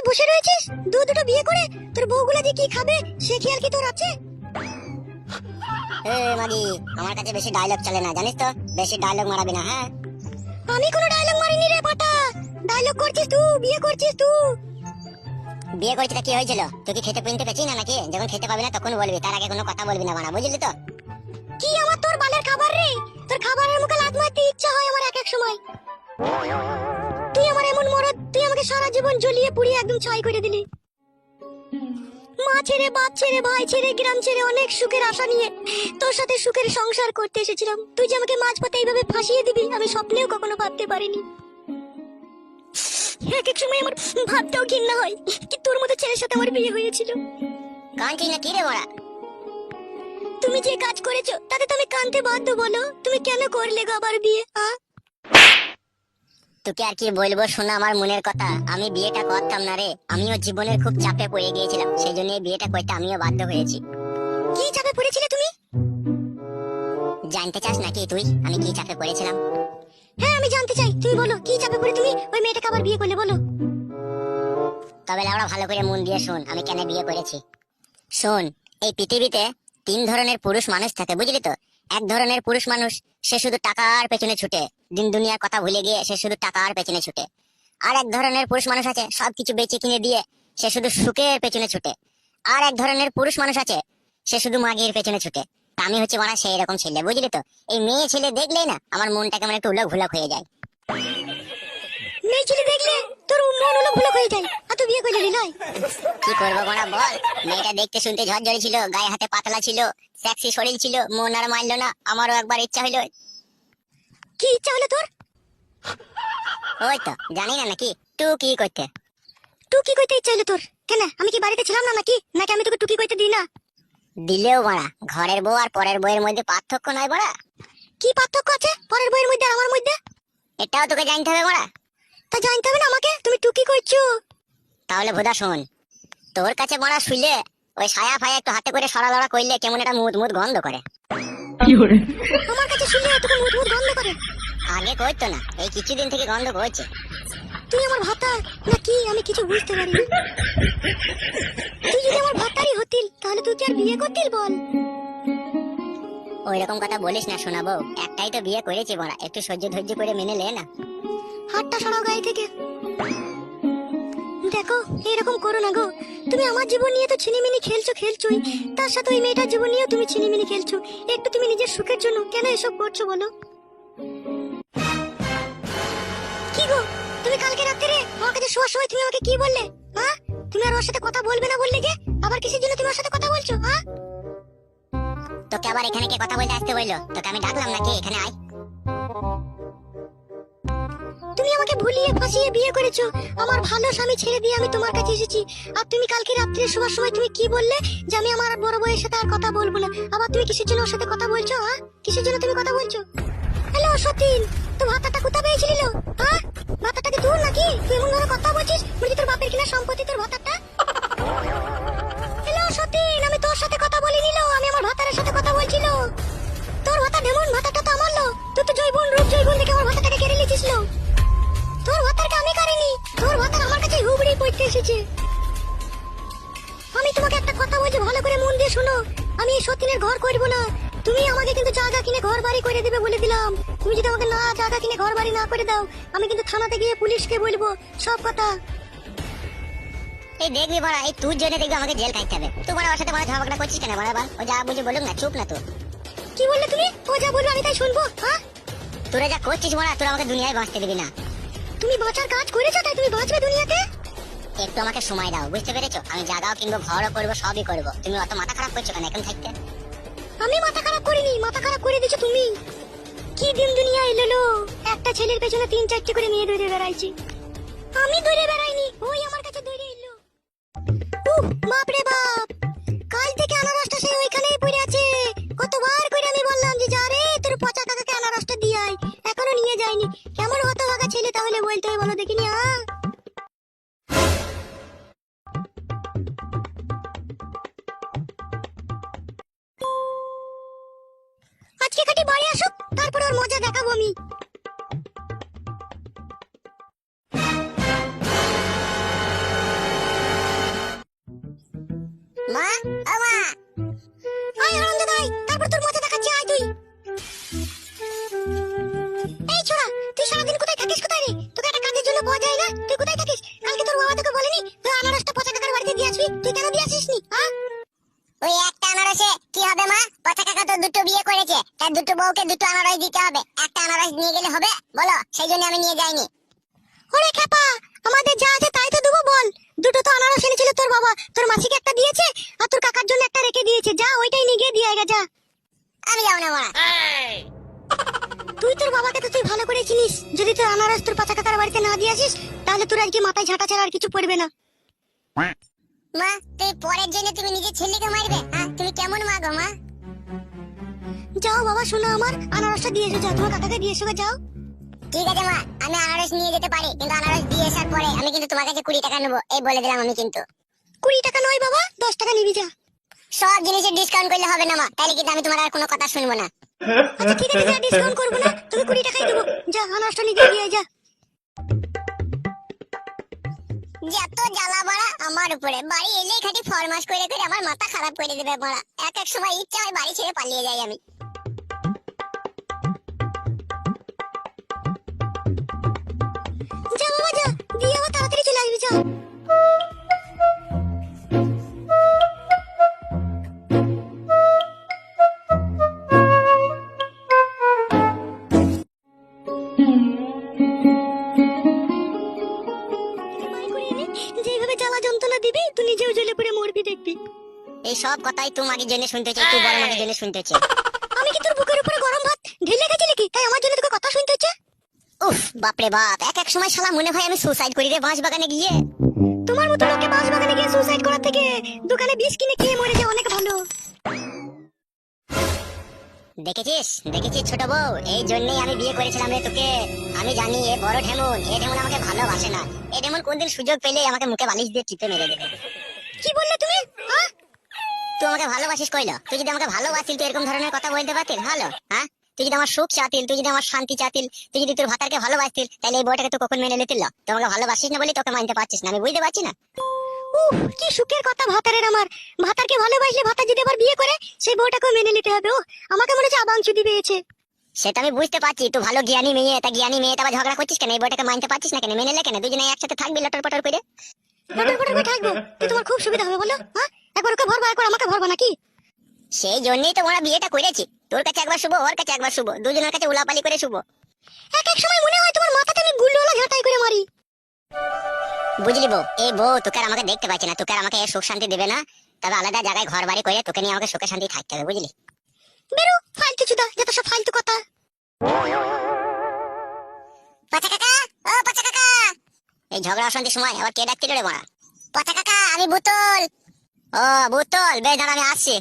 বসে রয়েছিস দুটো বিয়ে করে? তোর বউগুলা দিয়ে কি খাবে সে খেয়াল কি তোর আছে? মাগি, আমার কাছে বেশি ডায়লগ চলে না, জানিস তো? বেশি ডায়লগ মারাবি না, হ্যাঁ? আমি কোনো ডায়লগ মারিনি রে পাটা। ডায়লগ করছিস তুই, বিয়ে করছিস তুই। বিয়ে করেছিস কি হয়েছিল? তুই কি খেতে পিনতে পেছিস না নাকি? যখন খেতে পাবি না তখন বলবি, তার আগে কোনো কথা বলবি না বানা, বুঝলি তো? কি আমার তোর বালের খাবার রে? তোর খাবারের মুখে লাত মারতে ইচ্ছা হয় আমার এক সময়। তুই আমার এমন মরদ, তুই আমাকে সারা জীবন জ্বলিয়ে পুড়িয়ে একদম ছাই করে দিলি। মা ছেড়ে, বাপ ছেড়ে, ভাই ছেড়ে, গ্রাম ছেড়ে অনেক সুখের আশা নিয়ে তোর সাথে সুখের সংসার করতে এসেছিলাম। তুই যে আমাকে মাঝপথে এইভাবে ফাঁসিয়ে দিবি আমি স্বপ্নেও কখনো ভাবতে পারিনি। এক এক সময় আমার ভাবতেও ঘৃণা হয় কি তোর মতো ছেলের সাথে আমার বিয়ে হয়েছিল। কাঁদছিস না কি রে বড়া? তুমি যে কাজ করেছো তাতে তো আমি কাঁদতে বাধ্য। বলো তুমি কেন করলে গো আবার বিয়ে? তোকে আর কি বলবো শোনা আমার মনের কথা। আমি বিয়েটা করতাম না রে, আমিও জীবনের খুব চাপে পড়ে গিয়েছিলাম, সেই জন্য বিয়েটা করতে আমিও বাধ্য হয়েছি। কি চাপে পড়েছিলে তুমি? জানতে চাস নাকি তুই আমি কি চাপে পড়েছিলাম? হ্যাঁ আমি জানতে চাই, তুমি বলো কি চাপে পড়ে তুমি ওই মেয়েটাকে আবার বিয়ে করলে, বলো। তবে লাউড়া ভালো করে মন দিয়ে শোন আমি কেন বিয়ে করেছি। শোন, এই পৃথিবীতে তিন ধরনের পুরুষ মানুষ থাকে, বুঝলি তো? এক ধরনের পুরুষ মানুষ সে শুধু টাকার পেছনে ছুটে, দিন দুনিয়ার কথা ভুলে গিয়ে সে শুধু টাকার পেছনে ছুটে। আর এক ধরনের পুরুষ মানুষ আছে সবকিছু বেচে কিনে দিয়ে সে শুধু সুখের পেছনে ছুটে। আর এক ধরনের পুরুষ মানুষ আছে সে শুধু মাগির পেছনে ছুটে। তা আমি হচ্ছে মানে সেই রকম ছেলে, বুঝলি তো? এই মেয়ে ছেলে দেখলেই না আমার মনটা কেমন একটু উলক ভুলক হয়ে যায়। মেয়ে ছেলে দেখলে তোর মন হলো ভুলক হয়ে যায়, আর তুই বিয়ে করলি নয়? কি করবো বড়া বল? মেয়েটা দেখতে শুনতে ঝরঝরে ছিল, গায়ে হাতে পাতলা ছিল, সেক্সি শরীর ছিল, মন আর মানলো না। আমারও একবার ইচ্ছা হইলো। কি ইচ্ছা হলো তোর? ওই তো জানি না নাকি টুকি করতে। টুকি কইতে ইচ্ছা হলো তোর? কেন আমি কি বাড়িতে ছিলাম না নাকি? নাকি আমি তোকে টুকি কইতে দিই না? দিলেও বড়া ঘরের বউ আর পরের বউয়ের মধ্যে পার্থক্য নয় বড়া? কি পার্থক্য আছে পরের বইয়ের মধ্যে আর আমার মধ্যে? এটাও তোকে জানতে হবে বড়া। তা জানতে হবে না আমাকে? তুমি টুকি কইছো? তাহলে ভোদা শোন, তোর কাছে বড়া শুইলে ওই সায়া ফায়া একটু হাতে করে সরা লড়া করলে কেমন একটা মুদ মুদ গন্ধ করে। আমার কাছে শুনলে তোকে মুদ মুদ গন্ধ করে? আগে করতো না, এই কিছুদিন থেকে গন্ধ করছে। তুই আমার ভাতা নাকি আমি কিছু বুঝতে পারিনি। তুই যদি আমার ভাতারই হতিল তাহলে তুই কি আর বিয়ে করতিল বল? ওই রকম কথা বলিস না শোনাবো, একটাই তো বিয়ে করেছি বড়া, একটু সহ্য ধৈর্য করে মেনে লে না। হাতটা সরাও গায়ে থেকে। দেখো এরকম করো না গো, তুমি আমার জীবন নিয়ে তো ছিনিমিনি খেলছোই, তার সাথে ওই মেয়েটার জীবন নিয়েও তুমি ছিনিমিনি খেলছো। একটু তুমি নিজের সুখের জন্য কেন এসব করছো বলো? কি গো তুমি কালকে রাত্রে আমার কাছে শোয়ার সময় তুমি আমাকে কি বললে? হ্যাঁ তুমি আর ওর সাথে কথা বলবে না বললে যে, আবার কিসের জন্য তুমি ওর সাথে কথা বলছো? হ্যাঁ তোকে আবার এখানে কে কথা বলতে আসতে বললো? তোকে আমি ডাকলাম নাকি? এখানে আয়। তুমি আমাকে ভুলিয়ে ফাঁসিয়ে বিয়ে করেছো, আমার ভালো স্বামী ছেড়ে দিয়ে আমি তোমার কাছে এসেছি। আর তুমি কালকে রাত্রে শোয়ার সময় তুমি কি বললে? যে আমি আমার বড় বউয়ের সাথে আর কথা বলবো না। আবার তুমি কিসের জন্য ওর সাথে কথা বলছো? হ্যাঁ কিসের জন্য তুমি কথা বলছো? হ্যালো সতীন, তো ভাতাটা কোথা পেয়েছিলি? হ্যাঁ ভাতাটাকে দূর নাকি? তুই এমন ভাবে কথা বলছিস বলছি তোর বাপের কিনা সম্পত্তি তোর ভাতাটা। হ্যালো সতীন, আমি তোর সাথে কথা বলিনি, আমি আমার ভাতারের সাথে কথা বলছিল। তোর ভাতা ডেমন, ভাতাটা তো আমার। তুই তো জৈবন রূপ জৈবন দেখে আমার ভাতাটাকে কেড়ে নিয়েছিস। তোর ভাতারকে আমি কারিনি, তোর ভাতার আমার কাছে হুবড়ি পড়তে এসেছে। আমি তোমাকে একটা কথা বলছি, ভালো করে মন দিয়ে শোনো। আমি এই সতীনের ঘর করব না। তুমি আমাকে কিন্তু জায়গা কিনে ঘর বাড়ি করে দেবে বলে দিলাম। তুমি যদি আমাকে না জায়গা কিনে ঘর বাড়ি না করে দাও আমি কিন্তু থানাতে গিয়ে পুলিশকে বলবো সব কথা। এই দেখবি বড়া, এই তুই জেনে দেখবি আমাকে জেল খাইতে হবে। তুই বড়া ওর সাথে বড়া ঝগড়া করছিস কেন বড়া? বল, ও যা বুঝে বলুক না, চুপ না তো। কি বললে তুমি? ও যা বলবে আমি তাই শুনবো? হ্যাঁ তোরা যা করছিস বড়া, তোরা আমাকে দুনিয়ায় বাঁচতে দিবি না। তুমি বাঁচার কাজ করেছো তাই তুমি বাঁচবে দুনিয়াতে। একটু আমাকে সময় দাও, বুঝতে পেরেছো? আমি জায়গাও কিনবো, ঘরও করবো, সবই করবো। তুমি অত মাথা খারাপ করছো কেন এখন থাকতে? আমি মাথা খারাপ করিনি, মাথা খারাপ করে দিছো তুমি। কি দিন দুনিয়া এলো, একটা ছেলের পেছনে 3-4টি করে মেয়ে ধরে বেড়াইছি। আমি ধরে বেড়াইনি, ওই আমার কাছে ধরে এলো। বাপ রে বাপ, কাল থেকে আনারসটা সেই ওইখানেই পড়ে আছে। কতবার করে আমি বললাম যে যা রে তোর পচা কাকাকে আনারসটা দিয়ে আয়, এখনো নিয়ে যায়নি। কেমন হতভাগা ছেলে তাহলে বলতে হয় বলো দেখিনি? আজকে খাটি বাড়ি আসুক, তারপর ওর মজা দেখাবো আমি। মা, ও মা। আয় আনন্দ দাই, তারপর তোর মজা দেখাচ্ছি, আয় তুই। এই ছোড়া, তুই সারাদিন কোথায় থাকিস, কোথায় রে? তোকে একটা কাজের জন্য পাওয়া যায় না? তুই কোথায় থাকিস? কালকে তোর বাবা তোকে বলেনি তুই আনারসটা পচা কাকার বাড়িতে দিয়ে আসবি? তুই কেন দিয়ে আসিসনি, হ্যাঁ? ওই একটা আনারসে কি হবে মা? পচা কাকা তো দুটো বিয়ে করেছে, তার দুটো বউকে দুটো আনারস দিতে হবে, একটা আনারস নিয়ে গেলে হবে বলো? সেই জন্য আমি নিয়ে যাইনি। ওরে খেপা, আমাদের যা আছে তাই তো দেবো, বল। দুটো তো আনারস এনেছিল তোর বাবা, তোর মাসিকে একটা দিয়েছে আর তোর কাকার জন্য একটা রেখে দিয়েছে। যা ওইটাই নিয়ে গিয়ে দিয়ে আয় গা, যা। আমি যাবো না মা। তুই তোর বাবাকে তো তুই ভালো করে চিনিস, যদি তুই আনারস তোর পচা কাকার বাড়িতে না দিয়ে আসিস তাহলে তোর আজকে মাথায় ঝাঁটা ছাড়া আর কিছু পড়বে না। মা, তুই পরের জন্য তুমি নিজের ছেলেকে মারবে? হ্যাঁ, তুমি কেমন মা গো মা? যাও বাবা, শোনো আমার, আনারসটা দিয়ে এসো, যাও তোমার কাকাকে দিয়ে এসো গা, যাও। ঠিক আছে মা, আমি আনারস নিয়ে যেতে পারি, কিন্তু আনারস দিয়ে আসার পরে আমি কিন্তু তোমার কাছে 20 টাকা নেবো, এই বলে দিলাম আমি কিন্তু। 20 টাকা নয় বাবা, 10 টাকা নিবি, যা। সব জিনিসের ডিসকাউন্ট করলে হবে না মা, তাহলে কিন্তু আমি তোমার আর কোনো কথা শুনবো না। আচ্ছা ঠিক আছে, যা, ডিসকাউন্ট করবো না, তুমি 20 টাকাই দেবো। যা আনারসটা নিয়ে গিয়ে দিয়ে আয়, যা। যত জ্বালা বাড়া আমার উপরে, বাড়ি এলেই খালি ফরমাস করে করে আমার মাথা খারাপ করে দেবে বাড়া। এক এক সময় ইচ্ছা হয় বাড়ি ছেড়ে পালিয়ে যাই আমি। যা বাবা, যা, দিয়ে আবার তাড়াতাড়ি চলে আসবি, যা। যেভাবে জ্বালা যন্ত্রণা দিবি তুই নিজেও জ্বলে পুড়ে মরবি, দেখবি। এই সব কথাই তুই মাগির জন্য শুনতে হচ্ছে, তুই বড় মাগির জন্য শুনতে হচ্ছে। আমি কি তোর বুকের উপরে গরম ভাত ঢেলে গেছি নাকি, তাই আমার জন্য তোকে কথা শুনতে হচ্ছে? উফ, বাপরে বাপ, এক এক সময় শালা মনে হয় আমি সুসাইড করি রে বাঁশ বাগানে গিয়ে। তোমার মতো লোকে বাঁশ বাগানে গিয়ে সুসাইড করার থেকে দোকানে বিষ কিনে খেয়ে মরে যাওয়া অনেক ভালো। দেখেছিস দেখেছিস ছোট বউ, এই জন্যই আমি বিয়ে করেছিলাম রে তোকে। আমি জানি এ বড় ঢেমন, এ ঢেমন আমাকে ভালোবাসে না। এ ঢেমন কোনদিন সুযোগ পেলে আমাকে মুখে বালিশ দিয়ে টিপে মেরে দেবে। কি বললে তুমি, হ্যাঁ? তুই আমাকে ভালোবাসিস কইলো? তুই যদি আমাকে ভালোবাসিস তুই এরকম ধরনের কথা বলতে পারতিস? ভালো, হ্যাঁ? তুই যদি আমার সুখ চাতিল, তুই যদি আমার শান্তি চাতিল, তুই যদি তোর ভাতারকে ভালোবাসতিল, তাহলে এই বউটাকে তুই কখন মেনে নিতিল? তুই আমাকে ভালোবাসিস না বলে তোকে মানতে পারছিস না, আমি বুঝতে পারছি না। উফ, কি সুখের কথা ভাতারের আমার। ভাতারকে ভালোবাসলে ভাতার যদি আবার বিয়ে করে সেই বউটাকেও মেনে নিতে হবে। ও আমাকে মনে হচ্ছে আবাংচুদি পেয়েছে। সেটা আমি বুঝতে পারছি, তুই ভালো জ্ঞানী মেয়ে, তা জ্ঞানী মেয়ে আবার ঝগড়া করছিস কেন? এই বউটাকে মানতে পারছিস না কেন? মেনে নে কেন? দুজনে একসাথে থাকবি লটর পটর করে। লটর পটর করে থাকবো তো তোমার খুব সুবিধা হবে, বলো, হ্যাঁ? একবার ওকে ভরবা, একবার আমাকে ভরবা, নাকি? সেই জন্যই তো ওরা বিয়েটা করেছি, তোর কাছে একবার শুভ, ওর কাছে একবার শুভ, দুজনের কাছে উলাপালি করে শুভ। এক এক সময় মনে হয় তোমার মাথাতে আমি গুল্লোলা ঝাঁটাই করে মারি। বুঝলি বউ, এই বউ তোকে আর আমাকে দেখতে পাচ্ছি না, তোকে আর আমাকে সুখ শান্তি দেবে না। তবে আলাদা জায়গায় ঘর বাড়ি করে তোকে নিয়ে আমাকে সুখে শান্তি থাকতে হবে, বুঝলি? বেরো ফালতু চুদা, যত সব ফালতু কথা। পচা কাকা, ও পচা কাকা। এই ঝগড়া অশান্তির সময় আবার কে ডাকছিল রে মারা? পচা কাকা, আমি বুতল। ও বুতল, বেশ দাঁড়া আমি আসছি।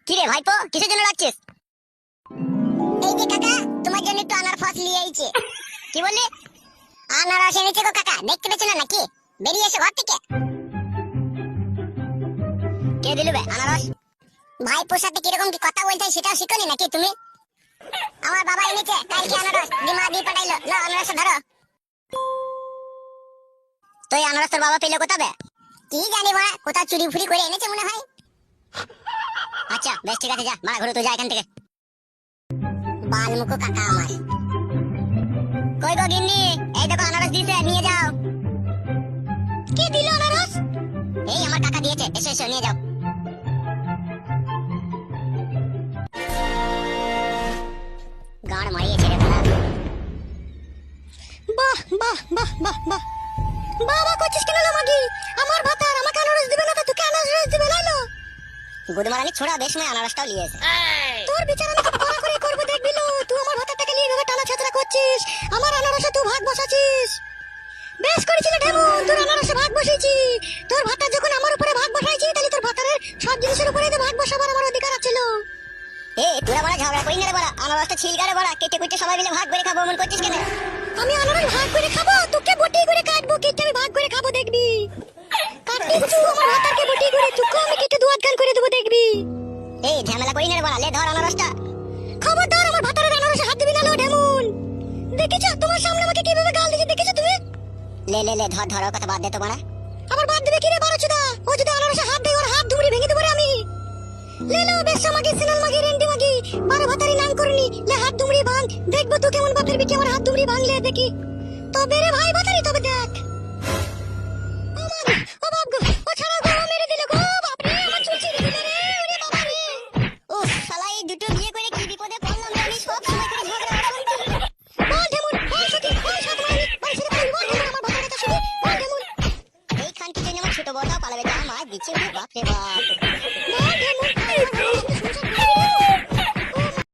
কি রে ভাইপো, কিসের জন্য ডাকছিস? এই যে কাকা, তোমার জন্য একটু আনারস নিয়ে আইছে। কি বললি? আনারস এনেছে গো কাকা, দেখতে পেছ না নাকি? বেরিয়ে এসো ঘর থেকে। কে দিল বে আনারস? ভাইপোর সাথে কিরকম কি কথা বলতে হয় সেটাও শিখনি নাকি তুমি? আমার বাবা এনেছে কালকে আনারস, দিমা দিয়ে পাঠাইলো, লো আনারস ধরো। তো এই আনারস তোর বাবা পেলো কোথাবে? কি জানি বাড়া, কোথাও চুরি ফুরি করে এনেছে মনে হয়। আচ্ছা বেশ ঠিক আছে, যা মারা ঘুরে তো যা এখান থেকে। বালমুখো কাকা আমার। কই গো গিন্নি, এই দেখো আনারস দিয়েছে, নিয়ে যাও। কে দিল আনারস? এই আমার কাকা দিয়েছে, এসো এসো নিয়ে যাও। গাড় মারিয়েছে রে বাবা। বাহ বাহ বাহ বাহ বাহ। বাবা করছিস কেন মাগি? আমার ভাতার আমাকে আনারস দিবে না, তা তোকে আনারস দিবে নাইলো? গুদমারানি ছোড়া বেশ সময় আনারসটাও নিয়েছে। তোর বিচার আমি খুব কড়া করে করবো, দেখবি লো। তুই আমার ভাতারটাকে নিয়ে এভাবে টানা ছাতরা করছিস, আমার আনারসে তুই ভাগ বসাচ্ছিস। বেশ করেছিল ঢেমন, তোর আনারসে ভাগ বসেছি। তোর ভাতার যখন আমার উপরে ভাগ বসাইছি, তাহলে তোর ভাতারের সব জিনিসের উপরে তো ভাগ বসাবার আমার অধিকার ছিল। এ তোরা বড় ঝগড়া করি না রে বড়, আনারসটা ছিলগারে বড়, কেটে কুটে সবাই মিলে ভাগ করে খাবো এমন করছিস কেন? আমি আনারস ভাগ করে খাবো, তোকে বটি করে কাটবো, কেটে আমি ভাগ করে খাবো, দেখবি। কাটবি তুই আমার ভাতারকে বটি করে, তোকে আমি কেটে দুয়াত গান করে দেবো, দেখবি। এই ঝামেলা করি না রে বড়, লে ধর আনারসটা। খবরদার আমার ভাতারের আনারসে হাত দিবি না লো ঢেমন। দেখেছো তোমার সামনে আমাকে কিভাবে গাল দিয়েছে, দেখেছো তুমি? লে লে লে ধর ধর ওর কথা বাদ দে তো মারা। আবার বাদ দেবে কি রে বারোচোদা? ও যদি আলোর রসে হাত দেয় ওর হাত ধুমড়ি ভেঙে দেবো রে আমি। লে লো বেশা মাগি সিনাল মাগি রেন্ডি মাগি বারো ভাতারি নাম করনি লে হাত ধুমড়ি ভাঙ। দেখবো তো কেমন বাপের বিটি আমার হাত ধুমড়ি ভাঙলে দেখি। তবে রে ভাই ভাতারি তবে দেখ। ও মা গো, ও বাপ গো, ও ছাড়া গো, ও মেরে দিল গো, বাপ রে, আমার চুল ছিঁড়ে দিল রে, ওরে বাবা রে। উফ শালা এই দুটো বিয়ে করে কি বিপদে পড়লাম রে আমি, সব সময় করে ঝগড়া অশান্তি। বল ঢেমুর, বল সতী, বল সাতমানি, বল ছেড়ে পালি, বল ঢেমুর, আমার ভাতার কথা শুনি, বল ঢেমুর। এই খানকি জন্য আমার ছোট বড়টাও পালাবে, যা মার দিচ্ছে ওরে বাপ রে বাপ।